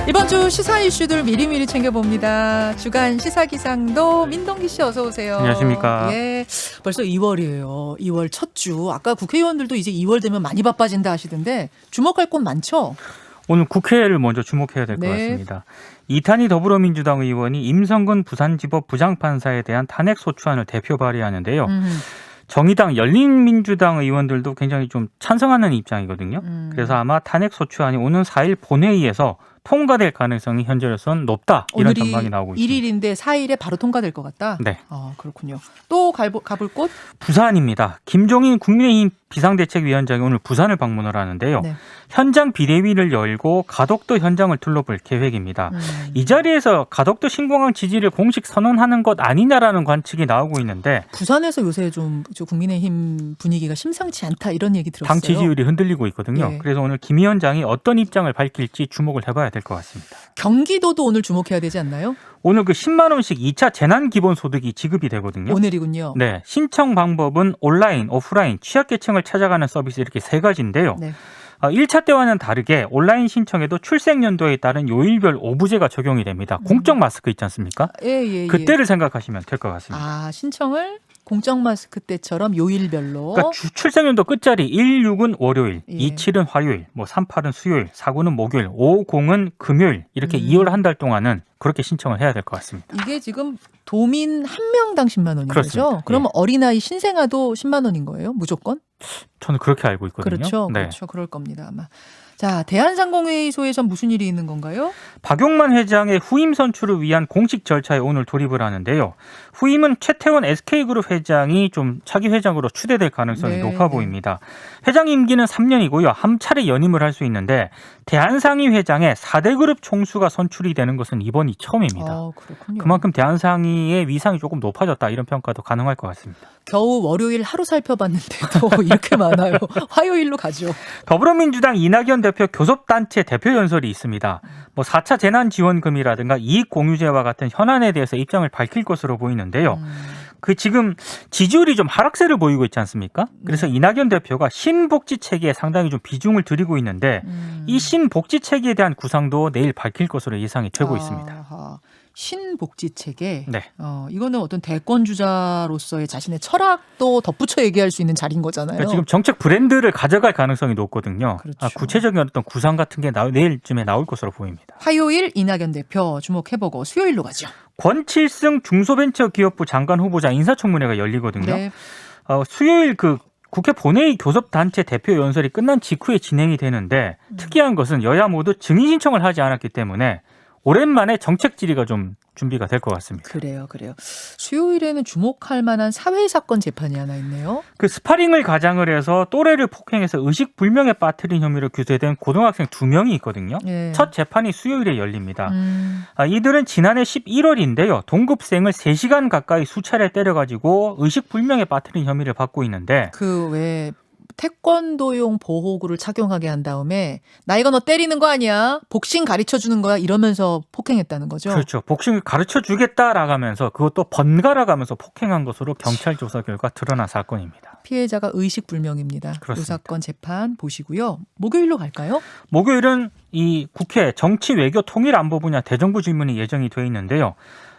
이번 주 시사 이슈들 미리미리 챙겨봅니다. 주간 시사기상도 민동기 씨 어서 오세요. 안녕하십니까. 예, 벌써 2월이에요. 2월 첫 주. 아까 국회의원들도 이제 2월 되면 많이 바빠진다 하시던데 주목할 곳 많죠? 오늘 국회를 먼저 주목해야 될 것 네. 같습니다. 이탄희 더불어민주당 의원이 임성근 부산지법 부장판사에 대한 탄핵소추안을 대표 발의하는데요. 정의당 열린민주당 의원들도 굉장히 좀 찬성하는 입장이거든요. 그래서 아마 탄핵소추안이 오는 4일 본회의에서 통과될 가능성이 현재로서는 높다. 이런 전망이 나오고 있습니다. 1일인데 4일에 바로 통과될 것 같다? 네. 그렇군요. 또 가볼 곳? 부산입니다. 김종인 국민의힘 비상대책위원장이 오늘 부산을 방문을 하는데요. 네. 현장 비대위를 열고 가덕도 현장을 둘러볼 계획입니다. 이 자리에서 가덕도 신공항 지지를 공식 선언하는 것 아니냐라는 관측이 나오고 있는데 부산에서 요새 좀 국민의힘 분위기가 심상치 않다 이런 얘기 들었어요. 당 지지율이 흔들리고 있거든요. 예. 그래서 오늘 김 위원장이 어떤 입장을 밝힐지 주목을 해봐야 될 것 같습니다. 경기도도 오늘 주목해야 되지 않나요? 오늘 그 10만 원씩 2차 재난기본소득이 지급이 되거든요. 오늘이군요. 네, 신청 방법은 온라인, 오프라인, 취약계층을 찾아가는 서비스 이렇게 세 가지인데요. 네. 1차 때와는 다르게 온라인 신청에도 출생연도에 따른 요일별 오부제가 적용이 됩니다. 공적 마스크 있지 않습니까? 예. 그때를 생각하시면 될 것 같습니다. 신청을 공적 마스크 때처럼 요일별로. 그러니까 출생연도 끝자리 16은 월요일, 예. 27은 화요일, 38은 수요일, 49는 목요일, 50은 금요일 이렇게 2월 한 달 동안은 그렇게 신청을 해야 될 것 같습니다. 이게 지금 도민 한 명당 10만 원인 그렇습니다. 거죠? 그러면 예. 어린아이 신생아도 10만 원인 거예요? 무조건? 저는 그렇게 알고 있거든요. 그렇죠. 네. 그렇죠. 그럴 겁니다. 아마. 자, 대한상공회의소에선 무슨 일이 있는 건가요? 박용만 회장의 후임 선출을 위한 공식 절차에 오늘 돌입을 하는데요. 후임은 최태원 SK그룹 회장이 좀 차기 회장으로 추대될 가능성이 네, 높아 네. 보입니다. 회장 임기는 3년이고요. 한 차례 연임을 할 수 있는데 대한상의 회장의 4대 그룹 총수가 선출이 되는 것은 이번이 처음입니다. 그렇군요. 그만큼 대한상의의 위상이 조금 높아졌다 이런 평가도 가능할 것 같습니다. 겨우 월요일 하루 살펴봤는데도 이렇게 많아요. 화요일로 가죠. 더불어민주당 이낙연 대표 교섭단체 대표 연설이 있습니다. 4차 재난지원금이라든가 이익공유제와 같은 현안에 대해서 입장을 밝힐 것으로 보이는데요. 지금 지지율이 좀 하락세를 보이고 있지 않습니까? 그래서 이낙연 대표가 신복지 체계에 상당히 좀 비중을 들이고 있는데 이 신복지 체계에 대한 구상도 내일 밝힐 것으로 예상이 되고 있습니다. 신복지 체계. 네. 이거는 어떤 대권 주자로서의 자신의 철학도 덧붙여 얘기할 수 있는 자리인 거잖아요. 그러니까 지금 정책 브랜드를 가져갈 가능성이 높거든요. 그렇죠. 구체적인 어떤 구상 같은 게 내일쯤에 나올 것으로 보입니다. 화요일 이낙연 대표 주목해보고 수요일로 가죠. 권칠승 중소벤처기업부 장관 후보자 인사청문회가 열리거든요. 네. 수요일 국회 본회의 교섭단체 대표 연설이 끝난 직후에 진행이 되는데 특이한 것은 여야 모두 증인 신청을 하지 않았기 때문에 오랜만에 정책 질의가 좀 준비가 될 것 같습니다. 그래요. 수요일에는 주목할 만한 사회사건 재판이 하나 있네요. 스파링을 가장을 해서 또래를 폭행해서 의식불명에 빠뜨린 혐의로 규제된 고등학생 2명이 있거든요. 예. 첫 재판이 수요일에 열립니다. 이들은 지난해 11월인데요. 동급생을 3시간 가까이 수차례 때려가지고 의식불명에 빠뜨린 혐의를 받고 있는데 왜 태권도용 보호구를 착용하게 한 다음에 나 이거 너 때리는 거 아니야? 복싱 가르쳐주는 거야? 이러면서 폭행했다는 거죠. 그렇죠. 복싱을 가르쳐주겠다라고 하면서 그것도 번갈아 가면서 폭행한 것으로 경찰 조사 결과 드러난 사건입니다. 피해자가 의식불명입니다. 그렇습니다. 이 사건 재판 보시고요. 목요일로 갈까요? 목요일은 이 국회 정치외교통일안보 분야 대정부 질문이 예정이 돼 있는데요.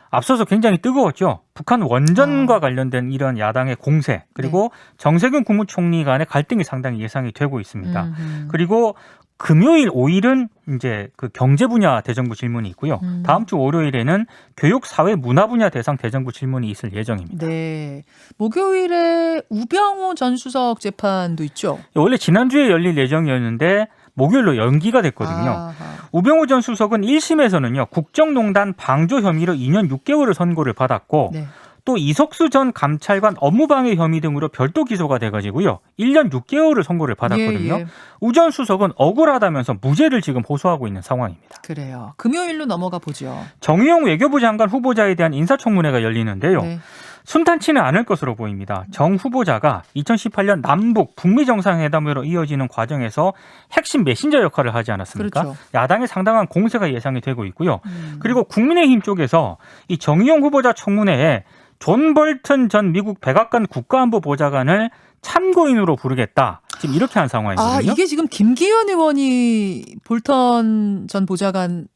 앞서서 굉장히 뜨거웠죠. 북한 원전과 관련된 이런 야당의 공세 그리고 정세균 국무총리 간의 갈등이 상당히 예상이 되고 있습니다. 그리고 금요일 5일은 이제 경제 분야 대정부 질문이 있고요. 다음 주 월요일에는 교육, 사회, 문화 분야 대상 대정부 질문이 있을 예정입니다. 네. 목요일에 우병우 전 수석 재판도 있죠. 원래 지난주에 열릴 예정이었는데 목요일로 연기가 됐거든요. 아하. 우병우 전 수석은 1심에서는요. 국정농단 방조 혐의로 2년 6개월을 선고를 받았고 네. 또 이석수 전 감찰관 업무방해 혐의 등으로 별도 기소가 돼가지고요. 1년 6개월을 선고를 받았거든요. 예. 우 전 수석은 억울하다면서 무죄를 지금 호소하고 있는 상황입니다. 그래요. 금요일로 넘어가 보죠. 정의용 외교부 장관 후보자에 대한 인사청문회가 열리는데요. 네. 순탄치는 않을 것으로 보입니다. 정 후보자가 2018년 남북 북미 정상회담으로 이어지는 과정에서 핵심 메신저 역할을 하지 않았습니까? 그렇죠. 야당의 상당한 공세가 예상이 되고 있고요. 그리고 국민의힘 쪽에서 이 정의용 후보자 청문회에 존 볼튼 전 미국 백악관 국가안보보좌관을 참고인으로 부르겠다. 지금 이렇게 한 상황이거든요. 이게 지금 김기현 의원이 볼턴 전 보좌관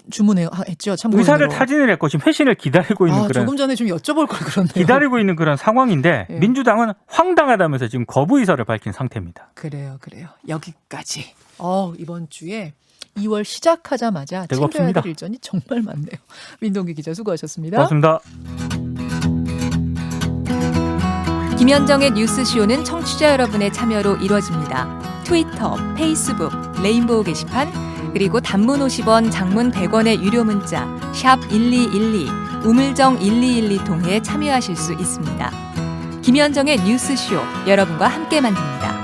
주문했죠. 참고인으로. 의사를 타진을 했고 지금 회신을 기다리고 있는 그런 조금 전에 좀 여쭤볼 걸 그런데요. 기다리고 있는 그런 상황인데 예. 민주당은 황당하다면서 지금 거부 의사를 밝힌 상태입니다. 그래요. 여기까지. 이번 주에 2월 시작하자마자 뜨겁습니다. 챙겨야 될 일정이 정말 많네요. 민동기 기자 수고하셨습니다. 고맙습니다. 김현정의 뉴스쇼는 청취자 여러분의 참여로 이루어집니다. 트위터, 페이스북, 레인보우 게시판, 그리고 단문 50원, 장문 100원의 유료 문자 샵 1212, 우물정 1212 통해 참여하실 수 있습니다. 김현정의 뉴스쇼, 여러분과 함께 만듭니다.